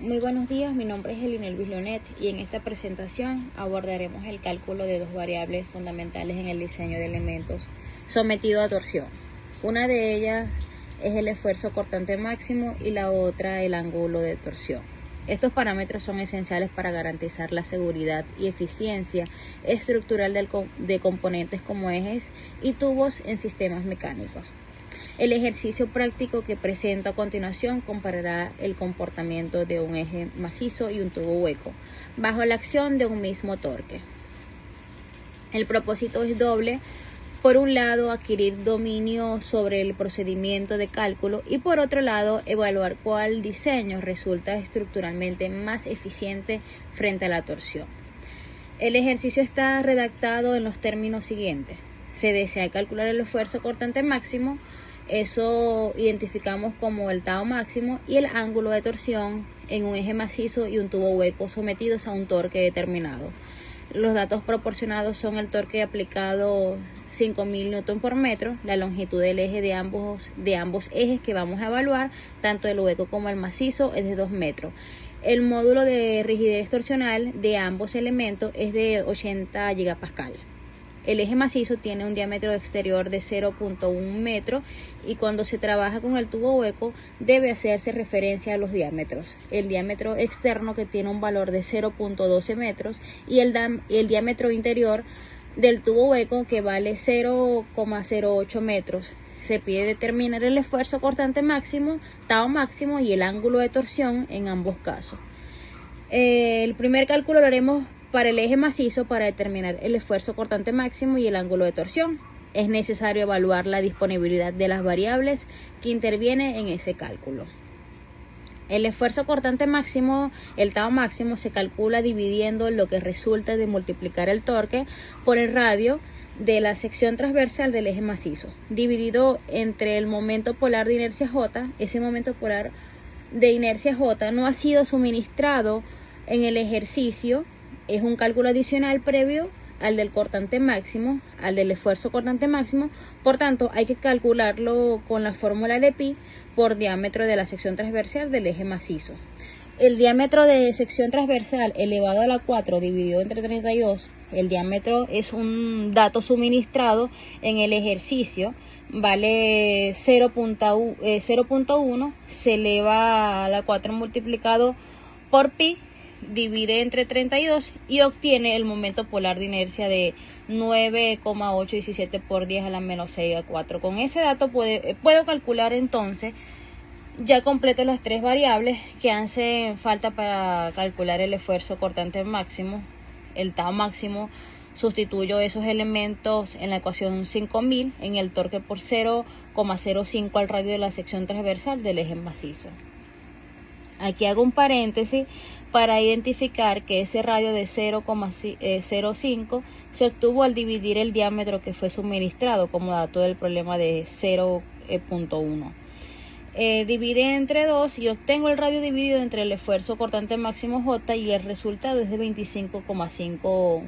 Muy buenos días, mi nombre es Elinel Bislonet y en esta presentación abordaremos el cálculo de dos variables fundamentales en el diseño de elementos sometido a torsión. Una de ellas es el esfuerzo cortante máximo y la otra el ángulo de torsión. Estos parámetros son esenciales para garantizar la seguridad y eficiencia estructural de componentes como ejes y tubos en sistemas mecánicos. El ejercicio práctico que presento a continuación comparará el comportamiento de un eje macizo y un tubo hueco bajo la acción de un mismo torque. El propósito es doble. Por un lado, adquirir dominio sobre el procedimiento de cálculo y por otro lado, evaluar cuál diseño resulta estructuralmente más eficiente frente a la torsión. El ejercicio está redactado en los términos siguientes. Se desea calcular el esfuerzo cortante máximo. Eso identificamos como el tau máximo y el ángulo de torsión en un eje macizo y un tubo hueco sometidos a un torque determinado. Los datos proporcionados son el torque aplicado 5000 Newton por metro, la longitud del eje de ambos ejes que vamos a evaluar, tanto el hueco como el macizo, es de 2 metros. El módulo de rigidez torsional de ambos elementos es de 80 gigapascal. El eje macizo tiene un diámetro exterior de 0.1 metro y cuando se trabaja con el tubo hueco debe hacerse referencia a los diámetros. El diámetro externo que tiene un valor de 0.12 metros y el diámetro interior del tubo hueco que vale 0.08 metros. Se pide determinar el esfuerzo cortante máximo, tau máximo y el ángulo de torsión en ambos casos. El primer cálculo lo haremos para el eje macizo para determinar el esfuerzo cortante máximo y el ángulo de torsión. Es necesario evaluar la disponibilidad de las variables que intervienen en ese cálculo. El esfuerzo cortante máximo, el tau máximo, se calcula dividiendo lo que resulta de multiplicar el torque por el radio de la sección transversal del eje macizo, dividido entre el momento polar de inercia J. Ese momento polar de inercia J no ha sido suministrado en el ejercicio. Es un cálculo adicional previo al del cortante máximo, al del esfuerzo cortante máximo. Por tanto, hay que calcularlo con la fórmula de pi por diámetro de la sección transversal del eje macizo. El diámetro de sección transversal elevado a la 4 dividido entre 32, el diámetro es un dato suministrado en el ejercicio, vale 0.1, se eleva a la 4 multiplicado por pi, divide entre 32 y obtiene el momento polar de inercia de 9,817 por 10 a la menos 6 a 4. Con ese dato puedo calcular entonces, ya completo las tres variables que hacen falta para calcular el esfuerzo cortante máximo, el tau máximo. Sustituyo esos elementos en la ecuación 5000 en el torque por 0,05 al radio de la sección transversal del eje macizo. Aquí hago un paréntesis para identificar que ese radio de 0,05 se obtuvo al dividir el diámetro que fue suministrado como dato del problema de 0.1. Divide entre 2 y obtengo el radio dividido entre el esfuerzo cortante máximo J y el resultado es de 25,5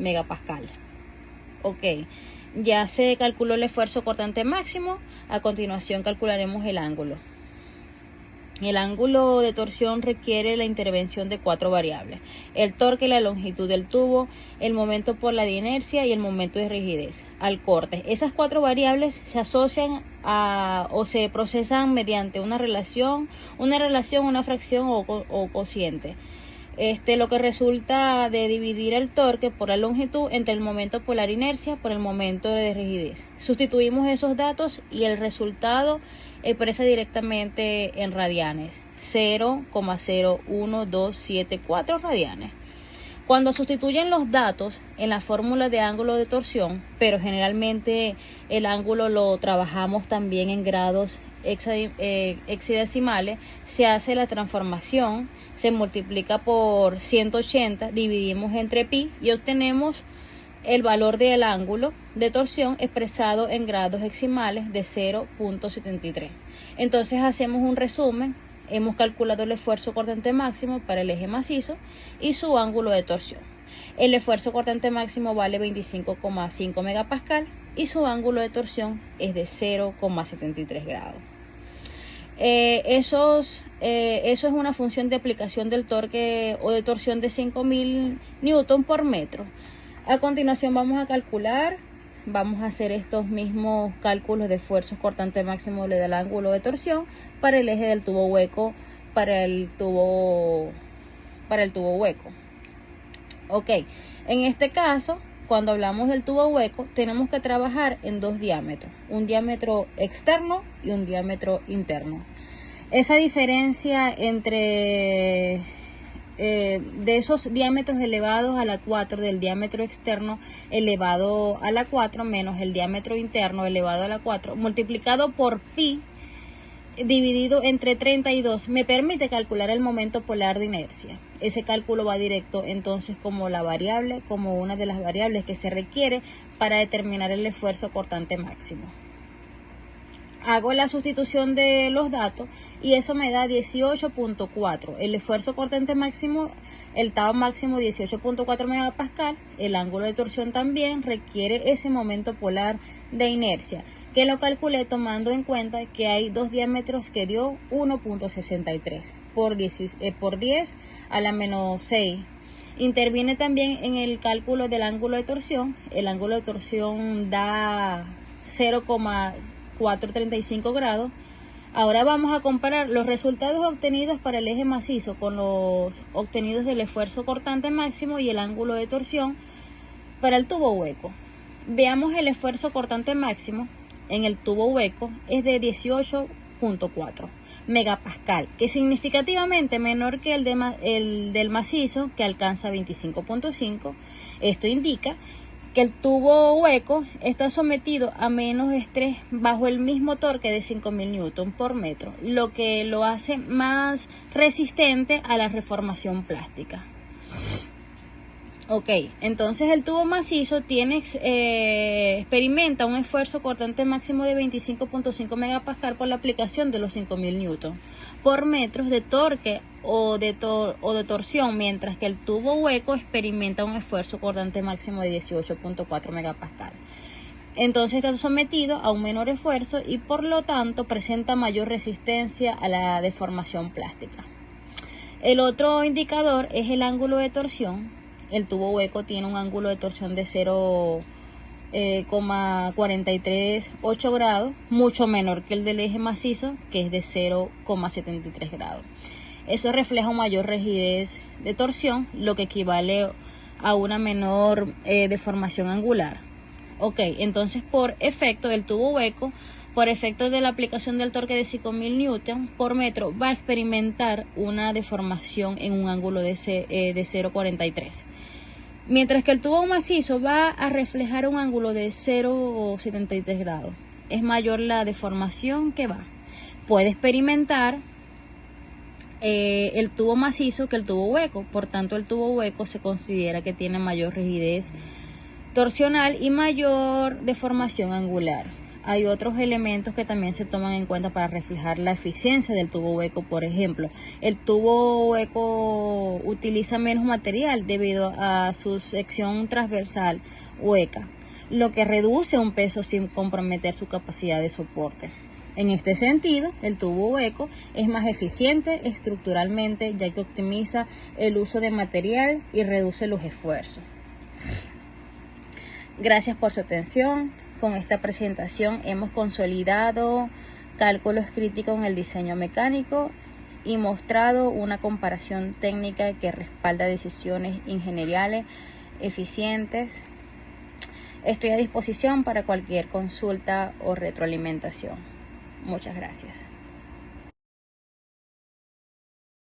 megapascal. Ok, ya se calculó el esfuerzo cortante máximo. A continuación calcularemos el ángulo. El ángulo de torsión requiere la intervención de 4 variables: el torque, la longitud del tubo, el momento por la de inercia y el momento de rigidez al corte. Esas 4 variables se asocian o se procesan mediante una relación, una fracción o cociente. Lo que resulta de dividir el torque por la longitud entre el momento por la inercia por el momento de rigidez. Sustituimos esos datos y el resultado expresa directamente en radianes, 0,01274 radianes. Cuando sustituyen los datos en la fórmula de ángulo de torsión, pero generalmente el ángulo lo trabajamos también en grados hexadecimales, se hace la transformación, se multiplica por 180, dividimos entre pi y obtenemos el valor del ángulo de torsión expresado en grados heximales de 0.73. Entonces hacemos un resumen. Hemos calculado el esfuerzo cortante máximo para el eje macizo y su ángulo de torsión. El esfuerzo cortante máximo vale 25,5 megapascal y su ángulo de torsión es de 0,73 grados. Eso es una función de aplicación del torque o de torsión de 5000 newton por metro. A continuación vamos a calcular, vamos a hacer estos mismos cálculos de esfuerzo cortante máximo del ángulo de torsión para el eje del tubo hueco, para el tubo hueco. Ok, en este caso, cuando hablamos del tubo hueco, tenemos que trabajar en dos diámetros, un diámetro externo y un diámetro interno. Esa diferencia entre de esos diámetros elevados a la 4 del diámetro externo elevado a la 4 menos el diámetro interno elevado a la 4 multiplicado por pi dividido entre 32 me permite calcular el momento polar de inercia. Ese cálculo va directo entonces como una de las variables que se requiere para determinar el esfuerzo cortante máximo. Hago la sustitución de los datos y eso me da 18.4. El esfuerzo cortante máximo, el tau máximo 18.4 megapascal. El ángulo de torsión también requiere ese momento polar de inercia, que lo calculé tomando en cuenta que hay dos diámetros que dio 1.63 por 10 a la menos 6. Interviene también en el cálculo del ángulo de torsión. El ángulo de torsión da 0,435 grados. Ahora vamos a comparar los resultados obtenidos para el eje macizo con los obtenidos del esfuerzo cortante máximo y el ángulo de torsión para el tubo hueco. Veamos el esfuerzo cortante máximo en el tubo hueco es de 18.4 megapascal, que es significativamente menor que el del macizo, que alcanza 25.5. Esto indica que el tubo hueco está sometido a menos estrés bajo el mismo torque de 5000 newton por metro, lo que lo hace más resistente a la reformación plástica. Ok, entonces el tubo macizo experimenta un esfuerzo cortante máximo de 25.5 megapascal por la aplicación de los 5000 newton por metros de torque o de torsión, mientras que el tubo hueco experimenta un esfuerzo cortante máximo de 18.4 megapascal. Entonces está sometido a un menor esfuerzo y por lo tanto presenta mayor resistencia a la deformación plástica. El otro indicador es el ángulo de torsión. El tubo hueco tiene un ángulo de torsión de 0,438 grados, mucho menor que el del eje macizo, que es de 0,73 grados. Eso refleja una mayor rigidez de torsión, lo que equivale a una menor deformación angular. Ok, entonces por efecto del tubo hueco, por efecto de la aplicación del torque de 5000 newton por metro, va a experimentar una deformación en un ángulo de 0,43. Mientras que el tubo macizo va a reflejar un ángulo de 0,73 grados. Es mayor la deformación que va. Puede experimentar el tubo macizo que el tubo hueco. Por tanto, el tubo hueco se considera que tiene mayor rigidez torsional y mayor deformación angular. Hay otros elementos que también se toman en cuenta para reflejar la eficiencia del tubo hueco. Por ejemplo, el tubo hueco utiliza menos material debido a su sección transversal hueca, lo que reduce un peso sin comprometer su capacidad de soporte. En este sentido, el tubo hueco es más eficiente estructuralmente, ya que optimiza el uso de material y reduce los esfuerzos. Gracias por su atención. Con esta presentación hemos consolidado cálculos críticos en el diseño mecánico y mostrado una comparación técnica que respalda decisiones ingenieriales eficientes. Estoy a disposición para cualquier consulta o retroalimentación. Muchas gracias.